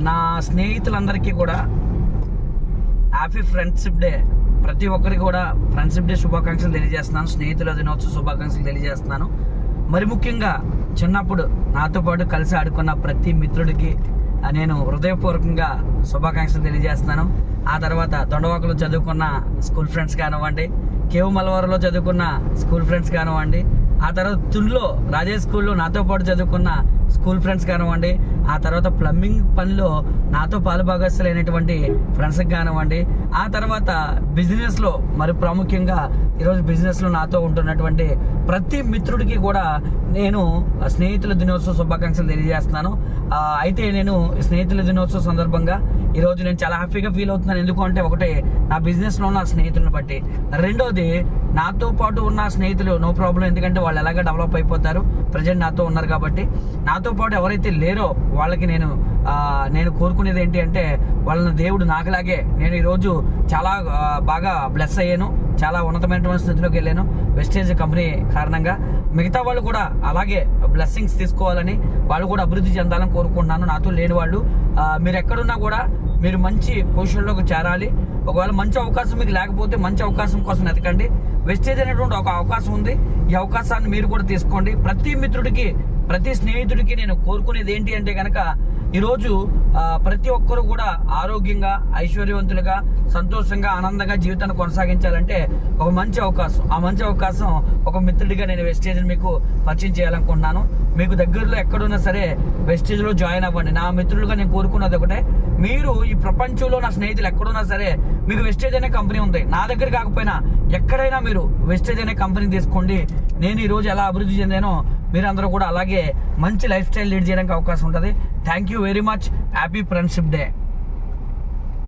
నా స్నేహితులందరికీ కూడా happy friendship day. ప్రతి ఒక్కరికి కూడా ఫ్రెండ్షిప్ డే శుభాకాంక్షలు తెలియజేస్తున్నాను. స్నేహితుల దినోత్సవ శుభాకాంక్షలు తెలియజేస్తున్నాను. మరి ముఖ్యంగా చిన్నప్పుడు నాతో పాటు కలిసి ఆడుకున్న ప్రతి మిత్రుడికి నేను హృదయపూర్వకంగా శుభాకాంక్షలు తెలియజేస్తున్నాను. ఆ తర్వాత దొండవాకలో చదువుకున్న స్కూల్ ఫ్రెండ్స్ కానివ్వండి, కేవ్ మలవరలో చదువుకున్న స్కూల్ ఫ్రెండ్స్ కానివ్వండి, ఆ తర్వాత తుల్లో రాజేష్ స్కూల్లో నాతో పాటు చదువుకున్న స్కూల్ ఫ్రెండ్స్ కానివ్వండి, ఆ తర్వాత ప్లంబింగ్ పనిలో నాతో పాలుభాగస్తులైనటువంటి ఫ్రెండ్స్కి కానివ్వండి, ఆ తర్వాత బిజినెస్లో మరి ప్రాముఖ్యంగా ఈరోజు బిజినెస్లో నాతో ఉంటున్నటువంటి ప్రతి మిత్రుడికి కూడా నేను స్నేహితుల దినోత్సవ శుభాకాంక్షలు తెలియజేస్తున్నాను. అయితే నేను స్నేహితుల దినోత్సవ సందర్భంగా ఈరోజు నేను చాలా హ్యాపీగా ఫీల్ అవుతున్నాను. ఎందుకు అంటే ఒకటి నా బిజినెస్లో ఉన్న స్నేహితులను బట్టి, రెండోది నాతో పాటు ఉన్న స్నేహితులు నో ప్రాబ్లం, ఎందుకంటే వాళ్ళు ఎలాగ డెవలప్ అయిపోతారు, ప్రజెంట్ నాతో ఉన్నారు కాబట్టి. నాతో పాటు ఎవరైతే లేరో వాళ్ళకి నేను కోరుకునేది ఏంటి అంటే వాళ్ళని దేవుడు నాకులాగే నేను ఈరోజు చాలా బాగా బ్లెస్ అయ్యాను, చాలా ఉన్నతమైనటువంటి స్థితిలోకి వెళ్ళాను వెస్టేజ్ కంపెనీ కారణంగా. మిగతా వాళ్ళు కూడా అలాగే బ్లెస్సింగ్స్ తీసుకోవాలని, వాళ్ళు కూడా అభివృద్ధి చెందాలని కోరుకుంటున్నాను. నాతో లేని వాళ్ళు మీరు ఎక్కడున్నా కూడా మీరు మంచి పొజిషన్లోకి చేరాలి. ఒకవేళ మంచి అవకాశం మీకు లేకపోతే మంచి అవకాశం కోసం వెతకండి. వెస్టేజ్ అనేటువంటి ఒక అవకాశం ఉంది, ఈ అవకాశాన్ని మీరు కూడా తీసుకోండి. ప్రతి మిత్రుడికి, ప్రతి స్నేహితుడికి నేను కోరుకునేది ఏంటి అంటే కనుక ఈరోజు ప్రతి ఒక్కరు కూడా ఆరోగ్యంగా, ఐశ్వర్యవంతులుగా, సంతోషంగా, ఆనందంగా జీవితాన్ని కొనసాగించాలంటే ఒక మంచి అవకాశం. ఆ మంచి అవకాశం ఒక మిత్రుడిగా నేను వెస్టేజ్ని మీకు పరిచయం చేయాలనుకుంటున్నాను. మీకు దగ్గరలో ఎక్కడున్నా సరే వెస్టేజ్లో జాయిన్ అవ్వండి. నా మిత్రులుగా నేను కోరుకున్నది ఒకటే, మీరు ఈ ప్రపంచంలో నా స్నేహితులు ఎక్కడున్నా సరే మీకు వెస్టేజ్ అనే కంపెనీ ఉంది. నా దగ్గర కాకపోయినా ఎక్కడైనా మీరు వెస్టేజ్ అనే కంపెనీ తీసుకోండి. నేను ఈరోజు ఎలా అభివృద్ధి చెందానో మీరందరూ కూడా అలాగే మంచి లైఫ్ స్టైల్ లీడ్ చేయడానికి అవకాశం ఉంటుంది. Thank you very much. Happy friendship day.